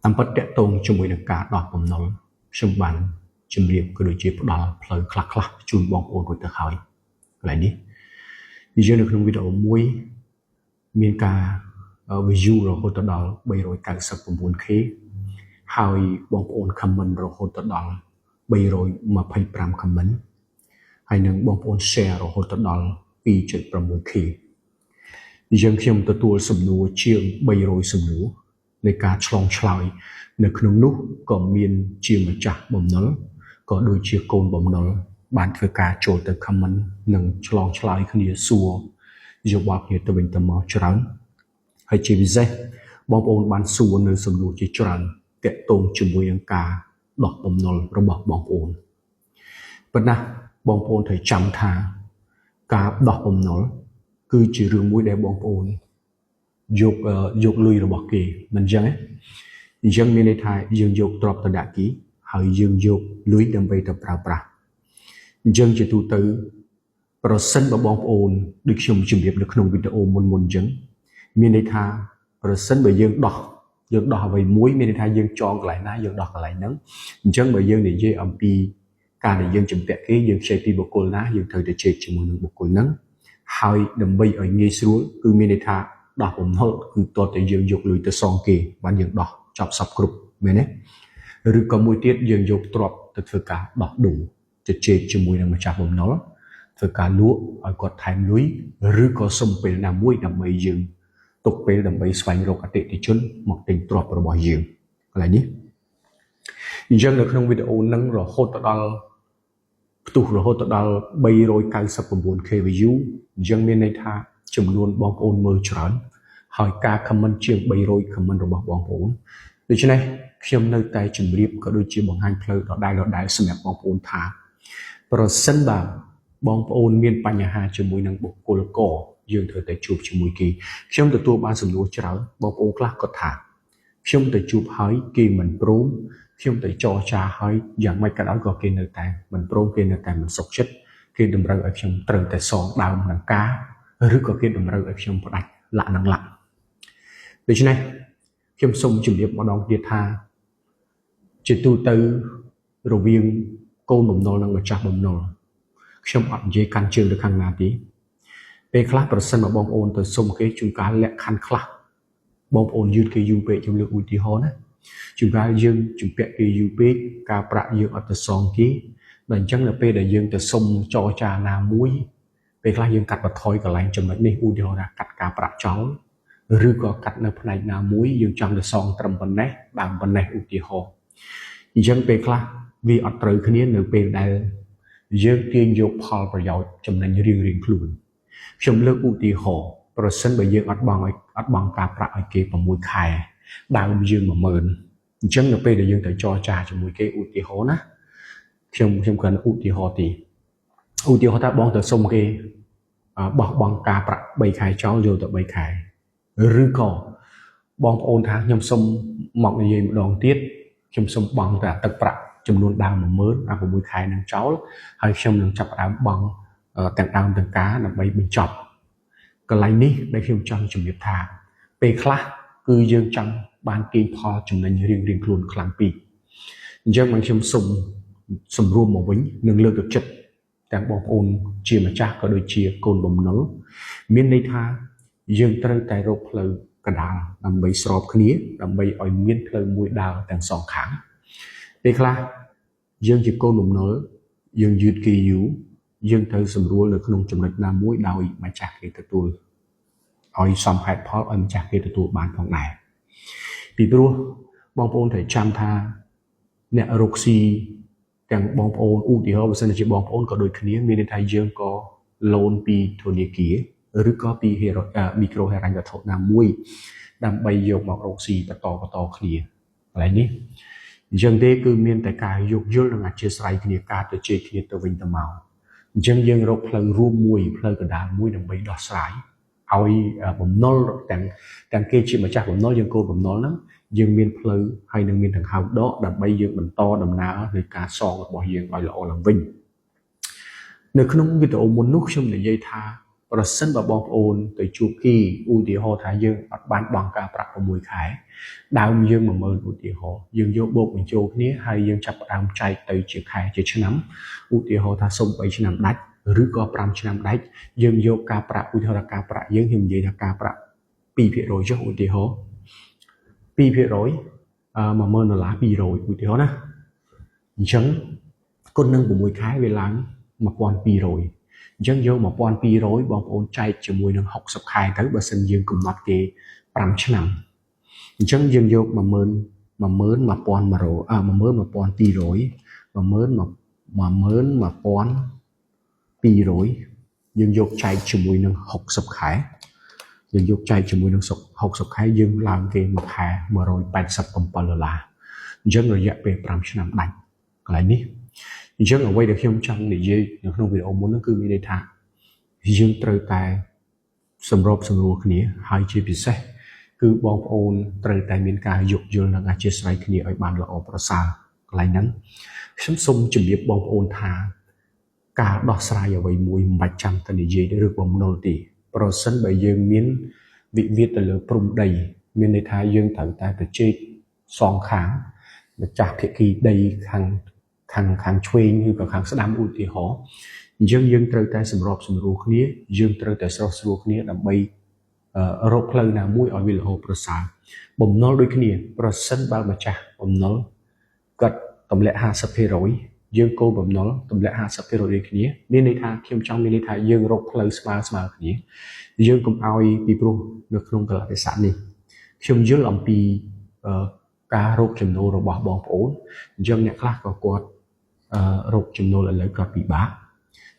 តាមពិតតកតងជាមួយនឹងការដោះបំណុលខ្ញុំបានជំរាបក៏ដូចជាផ្ដល់ផ្លូវខ្លះៗជូនបងប្អូនរួចទៅហើយកន្លែងនេះយើងនៅក្នុងវីដេអូមួយមានការ view រហូតដល់ 399k ហើយបងប្អូន comment រហូតដល់ 325 comment ហើយនឹងបងប្អូន share រហូតដល់ 2.6k ខ្ញុំទទួលសំណួរជាង 300 សំណួរនៃការឆ្លងឆ្លើយនៅក្នុងនោះក៏មានជាម្ចាស់បំណុលក៏ដូចជាកូនបំណុលបានធ្វើការចូលទៅ comment និងឆ្លងឆ្លើយគ្នាសួរយោបល់គ្នាទៅវិញទៅមកច្រើនហើយជាពិសេសបងប្អូនបានសួរនៅសំណួរជាច្រើនទាក់ទងជាមួយនឹងការដោះបំណុលរបស់បងប្អូនប៉ុន្តែបងប្អូនត្រូវចាំថាការដោះបំណុលគឺជារឿងមួយដែលបងប្អូនយកលុយរបស់គេមិនអញ្ចឹងទេអញ្ចឹងមានន័យថាយើងយកទ្រព្យទៅដាក់គេហើយយើងយកលុយដើម្បីទៅប្រើប្រាស់អញ្ចឹងជាទូទៅប្រសិនបើបងប្អូនដូចខ្ញុំជម្រាបនៅក្នុងវីដេអូមុនអញ្ចឹងមានន័យថាប្រសិនបើយើងដោះអ្វីមួយមានន័យថាយើងចងកន្លែងណាយើងដោះកន្លែងហ្នឹងអញ្ចឹងបើយើងនិយាយអំពីការដែលយើងជំពាក់គេយើងខ្ចីពីបុគ្គលណាយើងត្រូវតែជែកជាមួយនឹងបុគ្គលហ្នឹងហើយដើម្បីឲ្យងាយស្រួលគឺមានន័យថាដោះបំណុលគឺតើតើយើងយកលុយទៅសងគេបានយើងដោះចប់សពគ្រប់មែនទេឬក៏មួយទៀតយើងយកទ្រព្យទៅធ្វើការដោះដូរជជែកជាមួយនឹងម្ចាស់បំណុលធ្វើការលក់ឲ្យគាត់ថែមលុយឬក៏សុំពេលណាមួយដើម្បីយើងទុកពេលដើម្បីស្វែងរកអតិថិជនមកទិញទ្រព្យរបស់យើងកន្លែងនេះអញ្ចឹងនៅក្នុងវីដេអូហ្នឹងរហូតទៅដល់ផ្ទុះរហូតទៅដល់ 399k view អញ្ចឹងមានន័យថាចំនួនបងប្អូនមើលច្រើនហើយការ comment ជាង 300 comment របស់បងប្អូនដូច្នេះខ្ញុំនៅតែជម្រាបក៏ដូចជាបង្ហាញផ្លូវដដែលសម្រាប់បងប្អូនថាប្រសិនបើបងប្អូនមានបញ្ហាជាមួយនឹងបុគ្គលកយើងត្រូវតែជួបជាមួយគេខ្ញុំទទួលបានសំណួរច្រើនបងប្អូនខ្លះគាត់ថាខ្ញុំទៅជួបហើយគេមិនព្រមខ្ញុំទៅចរចាហើយយ៉ាងម៉េចក៏ដោយក៏គេនៅតែមិនព្រមគេនៅតែមិនសុខចិត្តគេតម្រូវឲ្យខ្ញុំត្រូវតែសងដើមនឹងការឬក៏គេតម្រូវឲ្យខ្ញុំផ្ដាច់លាក់នឹងលាក់ដូច្នេះខ្ញុំសូមជម្រាបម្ដងទៀតថាជាទូទៅរវាងកូនបំណុលនិងម្ចាស់បំណុលខ្ញុំអត់និយាយកាន់ជើងទៅខាងណាទេពេលខ្លះប្រសិនបើបងប្អូនទៅសុំគេជួនកាលលក្ខខណ្ឌខ្លះបងប្អូនយឺតគេយូរពេកខ្ញុំលើកឧទាហរណ៍ណាជួនកាលយើងជំពាក់គេយូរពេកការប្រាក់យើងអត់ទៅសងគេដល់អញ្ចឹងនៅពេលដែលយើងទៅសុំចរចាណាមួយពេលខ្លះយើងកាត់បន្ថយកន្លែងចំណុចនេះឧទាហរណ៍ថាកាត់ការប្រាក់ចោលឬក៏កាត់នៅផ្នែកណាមួយយើងចង់ទៅសងត្រឹមប៉ុណ្ណេះបានប៉ុណ្ណេះឧទាហរណ៍អញ្ចឹងពេលខ្លះវាអត់ត្រូវគ្នានៅពេលដែលយើងទាញយកផលប្រយោជន៍ចំណេញរៀងៗខ្លួនខ្ញុំលើកឧទាហរណ៍ប្រសិនបើយើងអត់បង់ការប្រាក់ឲ្យគេ6ខែដើមយើង 10000 អញ្ចឹងនៅពេលដែលយើងទៅចរចាជាមួយគេឧទាហរណ៍ណាខ្ញុំគ្រាន់ឧទាហរណ៍ទេឧទាហរណ៍ថាបងទៅសុំគេបោះបង់ការប្រាក់3ខែចោលយកទៅ3ខែឬក៏បងប្អូនថាខ្ញុំសុំមកនិយាយម្ដងទៀតខ្ញុំសុំបង់តែទឹកប្រាក់ចំនួនដើម 10000 6ខែនឹងចោលហើយខ្ញុំនឹងចាប់ផ្ដើមបង់ទាំងដើមទាំងការដើម្បីបញ្ចប់កន្លែងនេះដែលខ្ញុំចង់ជម្រាបថាពេលខ្លះគឺយើងចង់បានគេផលចំណេញរៀងៗខ្លួនខ្លាំងពេកអញ្ចឹងមកខ្ញុំសូមសម្រួមមកវិញនិងលើកទឹកចិត្តទាំងបងប្អូនជាម្ចាស់ក៏ដូចជាកូនបំណុលមានន័យថាយើងត្រូវតែរកផ្លូវកណ្ដាលដើម្បីស្របគ្នាដើម្បីឲ្យមានផ្លូវមួយដើរទាំងសងខាងពេលខ្លះយើងជាកូនបំណុលយើងយឺតគេយូរយើងត្រូវសម្រួលនៅក្នុងចំណុចណាមួយដោយម្ចាស់គេទទួលឲ្យសមហេតុផលឲ្យម្ចាស់គេទទួលបានផងដែរពីព្រោះបងប្អូនត្រូវចាំថាអ្នករកស៊ីទាំងបងប្អូនឧទាហរណ៍បើសិនជាបងប្អូនក៏ដូចគ្នាមានន័យថាយើងក៏ loan ពីធនាគារឬក៏ពីមីក្រូហិរញ្ញវត្ថុណាមួយដើម្បីយកមករកស៊ីបន្តគ្នាកន្លែងនេះអញ្ចឹងទេគឺមានតែការយោគយល់និងអធ្យាស្រ័យគ្នាការទៅជែកគ្នាទៅវិញទៅមកអញ្ចឹងយើងរកផ្លូវរួមមួយផ្លូវកណ្ដាលមួយដើម្បីដោះស្រាយឲ្យបំណុលទាំងគេជាម្ចាស់បំណុលយើងកូនបំណុលហ្នឹងយើងមានផ្លូវហើយនឹងមានដង្ហើមដកដើម្បីយើងបន្តដំណើរនៃការសងរបស់យើងឲ្យល្អឡើងវិញនៅក្នុងវីដេអូមុននោះខ្ញុំនិយាយថា ប្រសិនបើបងប្អូនទៅជួបគេឧទាហរណ៍ថាយើងអត់បានបង់ការប្រាក់6ខែដើមយើង 10000 ឧទាហរណ៍យើងយកបូកបញ្ចូលគ្នាហើយយើងចាប់ផ្ដើមចែកទៅជាខែជាឆ្នាំឧទាហរណ៍ថាសុំ3ឆ្នាំដាច់ឬក៏5ឆ្នាំដាច់យើងយកការប្រាក់ឧទាហរណ៍ថាការប្រាក់យើងខ្ញុំនិយាយថាការប្រាក់ 2% ចុះឧទាហរណ៍ 2% $10000 200ឧទាហរណ៍ណាអញ្ចឹងគុណនឹង6ខែវាឡើង 1200 អញ្ចឹងយក 1200 បងប្អូនចែកជាមួយនឹង60ខែទៅបើសិនយើងកំណត់គេ5ឆ្នាំអញ្ចឹងយើងយក 11200 យើងយកចែកជាមួយនឹង60ខែយើងយកចែកជាមួយនឹង60ខែយើងឡើងគេមួយខែ $187 អញ្ចឹងរយៈពេល5ឆ្នាំដាច់កន្លែងនេះអញ្ចឹងអ្វីដែលខ្ញុំចង់និយាយនៅក្នុងវីដេអូមុនហ្នឹងគឺមានន័យថាយើងត្រូវតែសម្របសម្រួលគ្នាហើយជាពិសេសគឺបងប្អូនត្រូវតែមានការយោគយល់និងអធិស្ឋានគ្នាឲ្យបានល្អប្រសើរកន្លែងហ្នឹងខ្ញុំសូមជម្រាបបងប្អូនថាការដោះស្រាយអ្វីមួយមិនបាច់ចាំតែនិយាយឬបំណុលទេប្រសិនបើយើងមានវិវាទទៅលើព្រំដីមានន័យថាយើងត្រូវតែប្រជែកសងខាងម្ចាស់ភាគីដីខាងឆ្វេងឬក៏ខាងស្ដាំឧទាហរណ៍អញ្ចឹងយើងត្រូវតែសម្របសម្រួលគ្នាយើងត្រូវតែស្រោះស្រួលគ្នាដើម្បីរកផ្លូវណាមួយឲ្យវាល្អប្រសើរបំណុលដូចគ្នាប្រសិនបើម្ចាស់បំណុលគាត់ទម្លាក់ 50% យើងកូនបំណុលទម្លាក់ 50% ដូចគ្នាមានន័យថាខ្ញុំចង់មានន័យថាយើងរកផ្លូវស្មើគ្នាយើងកុំឲ្យពីព្រោះនៅក្នុងកលតិស័កនេះខ្ញុំយល់អំពីការរកចំណូលរបស់បងប្អូនអញ្ចឹងអ្នកខ្លះក៏គាត់រកចំណូលឥឡូវគាត់ពិបាក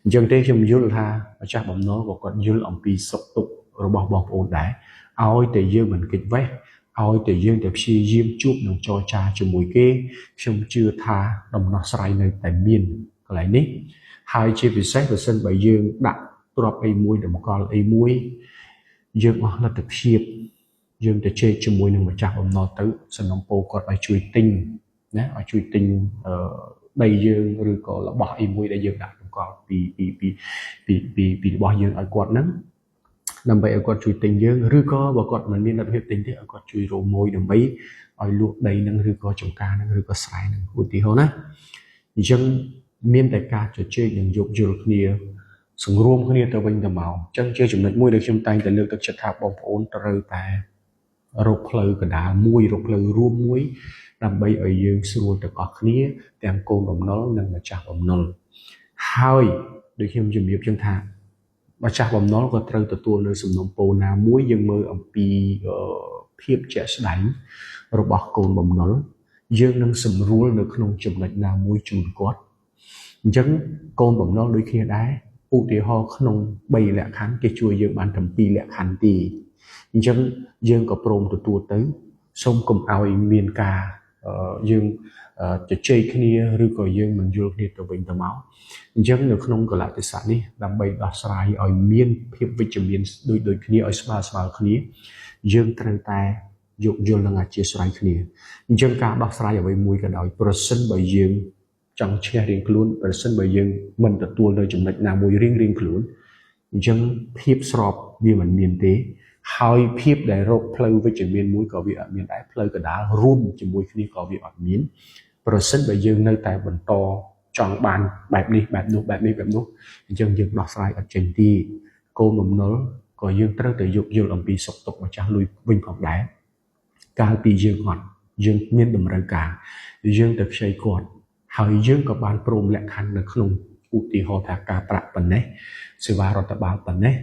អញ្ចឹងទេខ្ញុំយល់ថាម្ចាស់បំណុលក៏គាត់យល់អំពីសុខទុក្ខរបស់បងប្អូនដែរឲ្យតែយើងមិនគេចវេះឲ្យតែយើងតែព្យាយាមជួបនិងចរចាជាមួយគេខ្ញុំជឿថាដំណោះស្រាយនៅតែមានកន្លែងនេះហើយជាពិសេសបើសិនបើយើងដាក់ទ្រព្យអីមួយតម្កល់អីមួយយើងអស់លទ្ធភាពយើងទៅជែកជាមួយនឹងម្ចាស់បំណុលទៅសំណុំពរគាត់ឲ្យជួយទិញណាឲ្យជួយទិញដីយើងឬក៏របស់អីមួយដែលយើងដាក់តម្កល់ពីរបស់យើងឲ្យគាត់ហ្នឹងដើម្បីឲ្យគាត់ជួយទិញយើងឬក៏បើគាត់មិនមានលទ្ធភាពទិញទេឲ្យគាត់ជួយរកមួយដើម្បីឲ្យលក់ដីហ្នឹងឬក៏ចំការហ្នឹងឬក៏ស្រែហ្នឹងឧទាហរណ៍ណាអញ្ចឹងមានតែការជជែកនិងយោគយល់គ្នាសង្រួមគ្នាទៅវិញទៅមកអញ្ចឹងជាចំណុចមួយដែលខ្ញុំតែងតែលើកទឹកចិត្តថាបងប្អូនត្រូវតែរកផ្លូវកណ្ដាលមួយរកផ្លូវរួមមួយដើម្បីឲ្យយើងស្រួលទាំងអស់គ្នាទាំងកូនបំណុលនិងម្ចាស់បំណុលហើយដូចខ្ញុំជំរាបចឹងថាម្ចាស់បំណុលក៏ត្រូវទទួលនៅសំណុំពរណាមួយយើងមើលអំពីភាពជាក់ស្ដែងរបស់កូនបំណុលយើងនឹងសម្រួលនៅក្នុងចំណុចណាមួយជូនគាត់អញ្ចឹងកូនបំណុលដូចគ្នាដែរឧទាហរណ៍ក្នុង3លក្ខខណ្ឌគេជួយយើងបានតែ2លក្ខខណ្ឌទេអញ្ចឹងយើងក៏ព្រមទទួលទៅសូមកុំឲ្យមានការយើងជជែកគ្នាឬក៏យើងមិនយល់គ្នាទៅវិញទៅមកអញ្ចឹងនៅក្នុងកលតិស័កនេះដើម្បីដោះស្រាយឲ្យមានភាពវិជ្ជមានដូចគ្នាឲ្យស្មើគ្នាយើងត្រូវតែយោគយល់និងអធ្យាស្រ័យគ្នាអញ្ចឹងការដោះស្រាយអ្វីមួយក៏ដោយប្រសិនបើយើងចង់ឈ្នះរៀងខ្លួនប្រសិនបើយើងមិនទទួលនៅចំណុចណាមួយរៀងខ្លួនអញ្ចឹងភាពស្របវាមិនមានទេហើយភាពដែលរកផ្លូវវិជ្ជមានមួយក៏វាអត់មានដែរផ្លូវកណ្ដាលរួមជាមួយគ្នាក៏វាអត់មានប្រសិនបើយើងនៅតែបន្តចង់បានបែបនេះបែបនោះអញ្ចឹងយើងដោះស្រាយអត់ចេញទេកូនបំណុលក៏យើងត្រូវតែយោគយល់អំពីសុខទុក្ខម្ចាស់លុយវិញផងដែរកាលពីយើងមានតម្រូវការយើងទៅខ្ចីគាត់ហើយយើងក៏បានព្រមលក្ខខណ្ឌនៅក្នុងឧទាហរណ៍ថាការប្រាក់ប៉ុណ្ណេះសេវារដ្ឋបាលប៉ុណ្ណេះ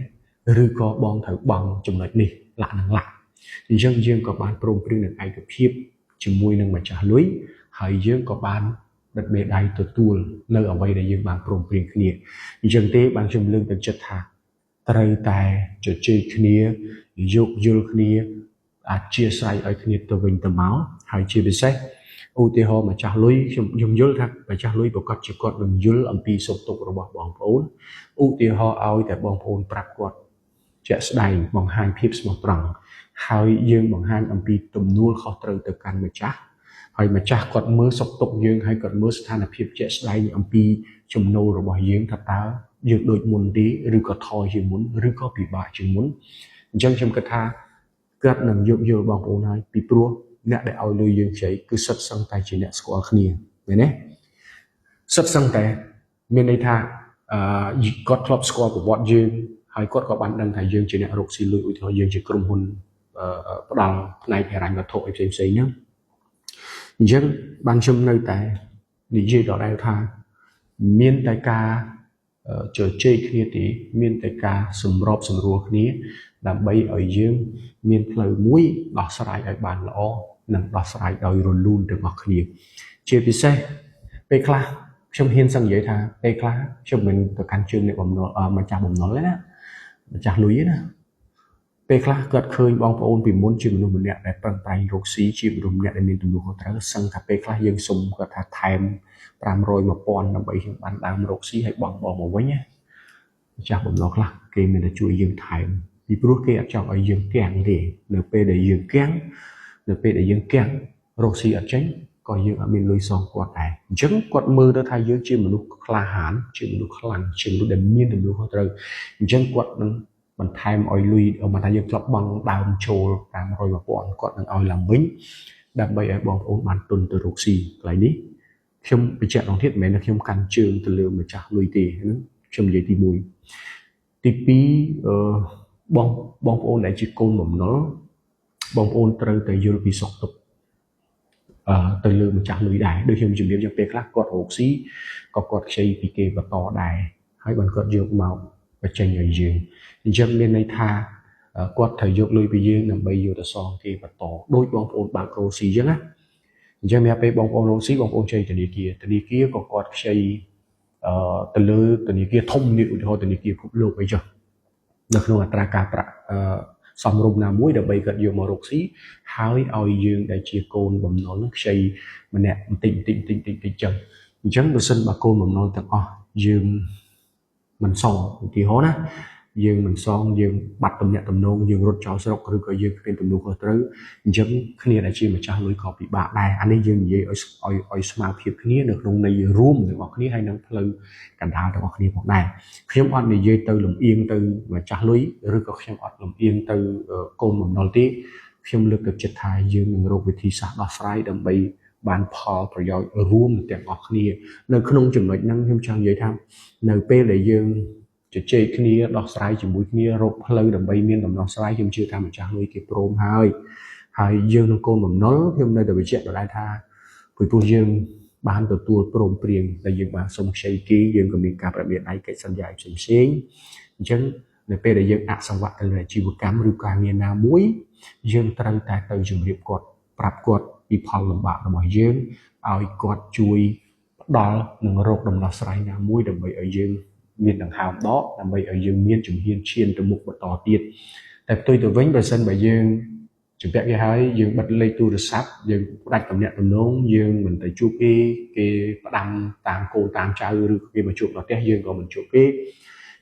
ឬក៏បងត្រូវបង់ចំណុចនេះលក្ខណៈអញ្ចឹងយើងក៏បានព្រមព្រៀងនឹងឯកភាពជាមួយនឹងម្ចាស់លុយហើយយើងក៏បានដិតមេដៃទទួលនៅអ្វីដែលយើងបានព្រមព្រៀងគ្នាអញ្ចឹងទេបានខ្ញុំលើកទឹកចិត្តថាត្រូវតែជជែកគ្នាយោគយល់គ្នាអធ្យាស្រ័យឲ្យគ្នាទៅវិញទៅមកហើយជាពិសេសឧទាហរណ៍ម្ចាស់លុយខ្ញុំយល់ថាម្ចាស់លុយប្រកាសជាគាត់នឹងយល់អំពីសុខទុក្ខរបស់បងប្អូនឧទាហរណ៍ឲ្យតែបងប្អូនប្រាប់គាត់ជាក់ស្ដែងបង្ហាញភាពស្មោះត្រង់ហើយយើងបង្ហាញអំពីទំនួលខុសត្រូវទៅកាន់ម្ចាស់ ហើយម្ចាស់គាត់មើលសុខទុក្ខយើងហើយគាត់មើលស្ថានភាពជាក់ស្ដែងអំពីចំណូលរបស់យើងថាតើយើងដូចមុនទេឬក៏ថយជាងមុនឬក៏ពិបាកជាងមុនអញ្ចឹងខ្ញុំគិតថាគាត់នឹងយោគយល់បងប្អូនហើយពីព្រោះអ្នកដែលឲ្យលុយយើងខ្ចីគឺសិតសឹងតែជាអ្នកស្គាល់គ្នាមែនទេសិតសឹងតែមានន័យថាគាត់ធ្លាប់ស្គាល់ប្រវត្តិយើងហើយគាត់ក៏បានដឹងថាយើងជាអ្នករកស៊ីលុយឧទាហរណ៍យើងជាក្រុមហ៊ុនផ្ដល់ផ្នែកហិរញ្ញវត្ថុអីផ្សេងៗហ្នឹងអញ្ចឹងបានខ្ញុំនៅតែនិយាយដដែលថាមានតែការជជែកគ្នាទេមានតែការសម្របសម្រួលគ្នាដើម្បីឲ្យយើងមានផ្លូវមួយដោះស្រាយឲ្យបានល្អនិងដោះស្រាយដោយរលូនទាំងអស់គ្នាជាពិសេសពេលខ្លះខ្ញុំហ៊ានសង្កេតថាពេលខ្លះខ្ញុំមិនទៅកាន់ជើងអ្នកបំណុលម្ចាស់បំណុលទេណាម្ចាស់លុយទេណាពេលខ្លះគាត់ឃើញបងប្អូនពីមុនជាមនុស្សម្នាក់ដែលប្រឹងប្រែងរកស៊ីជាមនុស្សម្នាក់ដែលមានទំនួលខុសត្រូវសឹងថាពេលខ្លះយើងសុំគាត់ថាថែម500 1000ដើម្បីខ្ញុំបានដើមរកស៊ីឲ្យបងមកវិញណាម្ចាស់បំណុលខ្លះគេមានតែជួយយើងថែមពីព្រោះគេអត់ចង់ឲ្យយើងគាំងទេនៅពេលដែលយើងគាំងរកស៊ីអត់ចេញក៏យើងអត់មានលុយសងគាត់ដែរអញ្ចឹងគាត់មើលទៅថាយើងជាមនុស្សក្លាហានជាមនុស្សខ្លាំងជាមនុស្សដែលមានទំនួលខុសត្រូវអញ្ចឹងគាត់នឹងបន្ថែមឲ្យលុយមកថាយើងធ្លាប់បង់ដើមចូល500 1000គាត់នឹងឲ្យឡើងវិញដើម្បីឲ្យបងប្អូនបានទុនទៅរកស៊ីកន្លែងនេះខ្ញុំបញ្ជាក់ដល់ទៀតមិនមែនថាខ្ញុំកាន់ជើងទៅលើម្ចាស់លុយទេខ្ញុំនិយាយទី1ទី2បងប្អូនដែលជាកូនបំណុលបងប្អូនត្រូវតែយល់ពីសុខទុក្ខទៅលើម្ចាស់លុយដែរដូចខ្ញុំជំរាបយ៉ាងពេលខ្លះគាត់រកស៊ីក៏គាត់ខ្ចីពីគេបន្តដែរហើយបានគាត់យកមកបញ្ចេញឲ្យយើងអញ្ចឹងមានន័យថាគាត់ត្រូវយកលុយពីយើងដើម្បីយកទៅសងគេបន្តដូចបងប្អូនបើករកស៊ីអញ្ចឹងណាអញ្ចឹងមានពេលបងប្អូនរកស៊ីបងប្អូនខ្ចីធនាគារក៏គាត់ខ្ចីទៅលើធនាគារធំនេះឧទាហរណ៍ធនាគារពិភពលោកអីចុះនៅក្នុងអត្រាការប្រាក់សមរម្យណាមួយដើម្បីគាត់យកមករកស៊ីហើយឲ្យយើងដែលជាកូនបំណុលនឹងខ្ចីម្នាក់បន្តិចចឹងអញ្ចឹងបើសិនបើកូនបំណុលទាំងអស់យើងមិនសងឧទាហរណ៍ណាយើងមិនសងយើងបាត់ទំនាក់ទំនងយើងរត់ចោលស្រុកឬក៏យើងគ្មានទំនួលខុសត្រូវអញ្ចឹងគ្នាដែលជាម្ចាស់លុយក៏ពិបាកដែរអានេះយើងនិយាយឲ្យស្មើភាពគ្នានៅក្នុងន័យរួមរបស់គ្នាហើយនឹងផ្លូវកណ្ដាលរបស់គ្នាផងដែរខ្ញុំអត់និយាយទៅលំអៀងទៅម្ចាស់លុយឬក៏ខ្ញុំអត់លំអៀងទៅកូនបំណុលទេខ្ញុំលើកទឹកចិត្តថាយើងនឹងរកវិធីសាស្ត្រដោះស្រាយដើម្បីបានផលប្រយោជន៍រួមទាំងអស់គ្នានៅក្នុងចំណុចហ្នឹងខ្ញុំចង់និយាយថានៅពេលដែលយើងជជែកគ្នាដោះស្រាយជាមួយគ្នារកផ្លូវដើម្បីមានដំណោះស្រាយខ្ញុំជឿថាម្ចាស់លុយគេព្រមហើយយើងនឹងកូនបំណុលខ្ញុំនៅតែបញ្ជាក់ដល់ថាពីព្រោះយើងបានទទួលព្រមព្រៀងដែលយើងបានសុំខ្ចីគេយើងក៏មានការប្រមានដៃកិច្ចសន្យាផ្សេងអញ្ចឹងនៅពេលដែលយើងអសង្វាក់ទៅលើអាជីវកម្មឬការងារណាមួយយើងត្រូវតែទៅជម្រាបគាត់ប្រាប់គាត់ពីផលលំបាករបស់យើងឲ្យគាត់ជួយផ្ដល់និងរកដំណោះស្រាយណាមួយដើម្បីឲ្យយើងមានដង្ហើមដកដើម្បីឲ្យយើងមានជំហានឈានទៅមុខបន្តទៀតតែផ្ទុយទៅវិញបើសិនបើយើងជំពាក់គេហើយយើងបិទលេខទូរស័ព្ទយើងផ្ដាច់ទំនាក់ទំនងយើងមិនទៅជួបគេផ្ដាំតាមកូនតាមចៅឬគេមកជួបដល់ផ្ទះយើងក៏មិនជួបគេ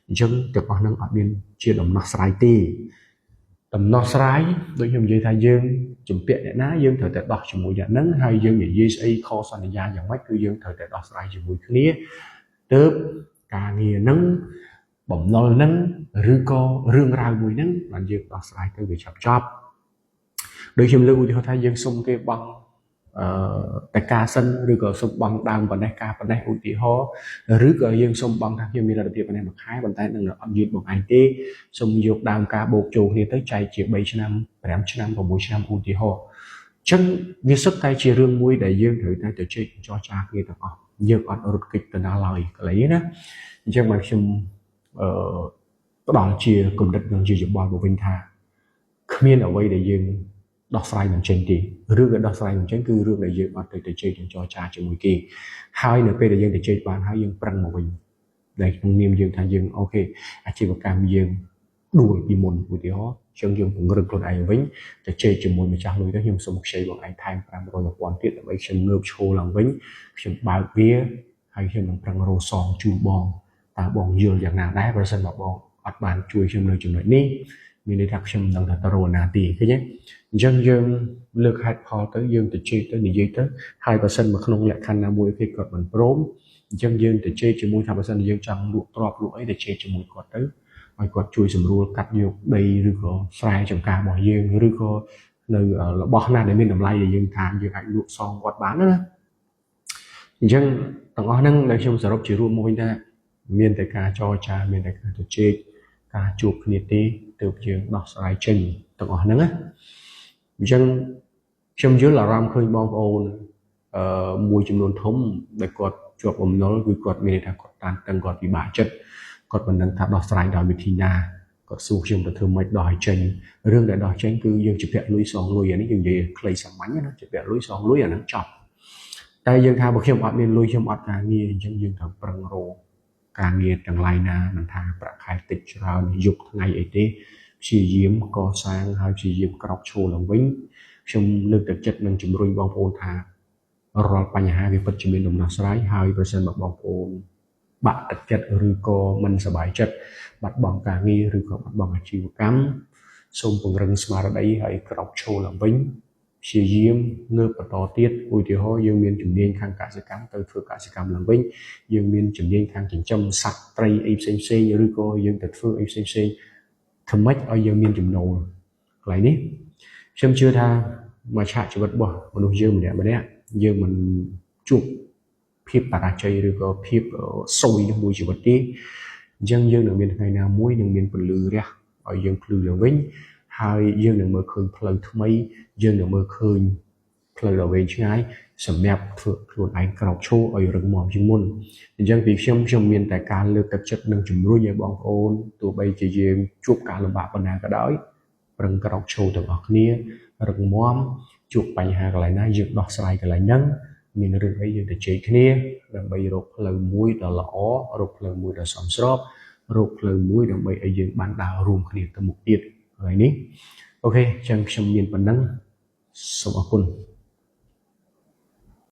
អញ្ចឹងទាំងអស់ហ្នឹងអត់មានជាដំណោះស្រាយទេដំណោះស្រាយដូចខ្ញុំនិយាយថាយើងជំពាក់អ្នកណាយើងត្រូវតែដោះជាមួយអ្នកហ្នឹងហើយយើងនិយាយស្អីខសន្យាយ៉ាងម៉េចគឺយើងត្រូវតែដោះស្រាយជាមួយគ្នាទើបការងារហ្នឹងបំណុលហ្នឹងឬក៏រឿងរ៉ាវមួយហ្នឹងបានយើងដោះស្រាយទៅវាចប់ដូចខ្ញុំលើកឧទាហរណ៍ថាយើងសុំគេបង់តែការសិនឬក៏សុំបង់ដើមប៉ុណ្ណេះការប៉ុណ្ណេះឧទាហរណ៍ឬក៏យើងសុំបង់ថាខ្ញុំមានលទ្ធភាពប៉ុណ្ណេះមួយខែប៉ុន្តែនឹងអត់យឺតបងឯងទេសុំយកដើមការបូកចូលគ្នាទៅចែកជា3ឆ្នាំ5ឆ្នាំ6ឆ្នាំឧទាហរណ៍អញ្ចឹងវាសុទ្ធតែជារឿងមួយដែលយើងត្រូវតែទៅជែកចរចាគ្នាទាំងអស់យើងអត់រត់គេចទៅណាឡើយកន្លែងណាអញ្ចឹងមកខ្ញុំផ្ដល់ជាគំនិតនិងជាយោបល់មកវិញថាគ្មានអ្វីដែលយើងដោះស្រាយមិនចេញទេរឿងដែលដោះស្រាយមិនចេញគឺរឿងដែលយើងអត់ទៅជែកចរចាជាមួយគេហើយនៅពេលដែលយើងទៅជែកបានហើយយើងប្រឹងមកវិញដែលក្នុងនាមយើងថាយើងអូខេអាជីវកម្មយើងដួលពីមុនឧទាហរណ៍ចឹងយើងពង្រឹងខ្លួនឯងវិញទៅជែកជាមួយម្ចាស់លុយទៅខ្ញុំសូមខ្ចីបងឯងថែម500 1000ទៀតដើម្បីខ្ញុំងើបឈរឡើងវិញខ្ញុំបើកវាហើយខ្ញុំនឹងប្រឹងរកសងជូនបងតើបងយល់យ៉ាងណាដែរប្រសិនបើបងអត់បានជួយខ្ញុំនៅចំណុចនេះ មានន័យថាខ្ញុំមិនដឹងថាទៅរកណាទីឃើញទេអញ្ចឹងយើងលើកហេតុផលទៅយើងទៅជេកទៅនិយាយទៅហើយបើសិនមកក្នុងលក្ខខណ្ឌណាមួយគេគាត់មិនព្រមអញ្ចឹងយើងទៅជេកជាមួយថាបើសិនយើងចង់លក់ទ្រព្យលក់អីទៅជេកជាមួយគាត់ទៅឲ្យគាត់ជួយសម្រួលកាត់យកដីឬក៏ស្រែចម្ការរបស់យើងឬក៏នៅរបស់ណាដែលមានតម្លៃដែលយើងថាយើងអាចលក់សងគាត់បានណាអញ្ចឹងទាំងអស់ហ្នឹងដែលខ្ញុំសរុបជារួមមកវិញថាមានតែការចរចាមានតែការទៅជែកការជួបគ្នាទេទើបយើងដោះស្រាយចេញទាំងអស់ហ្នឹងណាអញ្ចឹងខ្ញុំយល់អារម្មណ៍ឃើញបងប្អូនមួយចំនួនធំដែលគាត់ជាប់បំណុលគឺគាត់មានថាគាត់តានតឹងគាត់ពិបាកចិត្តគាត់មិនដឹងថាដោះស្រាយដោយវិធីណាគាត់សួរខ្ញុំទៅធ្វើម៉េចដោះឲ្យចេញរឿងដែលដោះចេញគឺយើងជពាក់លុយសងលុយអានេះយើងនិយាយខ្លីសាមញ្ញណាជពាក់លុយសងលុយអាហ្នឹងចប់តែយើងថាបើខ្ញុំអត់មានលុយខ្ញុំអត់ការងារអញ្ចឹងយើងត្រូវប្រឹងរកការងារទាំងឡាយណាមិនថាប្រាក់ខែតិចច្រើនយប់ថ្ងៃអីទេព្យាយាមកសាងហើយព្យាយាមក្រោកឈរឡើងវិញខ្ញុំលើកទឹកចិត្តនិងជំរុញបងប្អូនថារាល់បញ្ហាវាពិតជាមានដំណោះស្រាយហើយប្រសិនបើបងប្អូនបាក់ទឹកចិត្តឬក៏មិនសប្បាយចិត្តបាត់បង់ការងារឬក៏បាត់បង់អាជីវកម្មសូមពង្រឹងស្មារតីហើយក្រោកឈរឡើងវិញព្យាយាមងើបបន្តទៀតឧទាហរណ៍យើងមានជំនាញខាងកសិកម្មទៅធ្វើកសិកម្មឡើងវិញយើងមានជំនាញខាងចិញ្ចឹមសត្វត្រីអីផ្សេងឬក៏យើងទៅធ្វើអីផ្សេងធ្វើម៉េចឲ្យយើងមានចំណូលកន្លែងនេះខ្ញុំជឿថាមួយឆាកជីវិតរបស់មនុស្សយើងម្នាក់យើងមិនជួបភាពបរាជ័យឬក៏ភាពស៊យក្នុងមួយជីវិតទេអញ្ចឹងយើងនឹងមានថ្ងៃណាមួយនឹងមានពលឺរះឲ្យយើងភ្លឺឡើងវិញហើយយើងនឹងមើលឃើញផ្លូវថ្មីយើងនឹងមើលឃើញផ្លូវដ៏វែងឆ្ងាយសម្រាប់ធ្វើខ្លួនឯងក្រោកឈរឲ្យរឹងមាំជាងមុនអញ្ចឹងពីខ្ញុំមានតែការលើកទឹកចិត្តនិងជំរុញឲ្យបងប្អូនទោះបីជាយើងជួបការលំបាកប៉ុណ្ណាក៏ដោយប្រឹងក្រោកឈរទាំងអស់គ្នារឹងមាំជួបបញ្ហាកន្លែងណាយើងដោះស្រាយកន្លែងហ្នឹងមានរឿងអីយើងទៅជែកគ្នាដើម្បីរកផ្លូវមួយដ៏ល្អរកផ្លូវមួយដ៏សមស្របរកផ្លូវមួយដើម្បីឲ្យយើងបានដើររួមគ្នាទៅមុខទៀតហើយនេះអូខេអញ្ចឹងខ្ញុំមានប៉ុណ្ណឹងសូមអរគុណ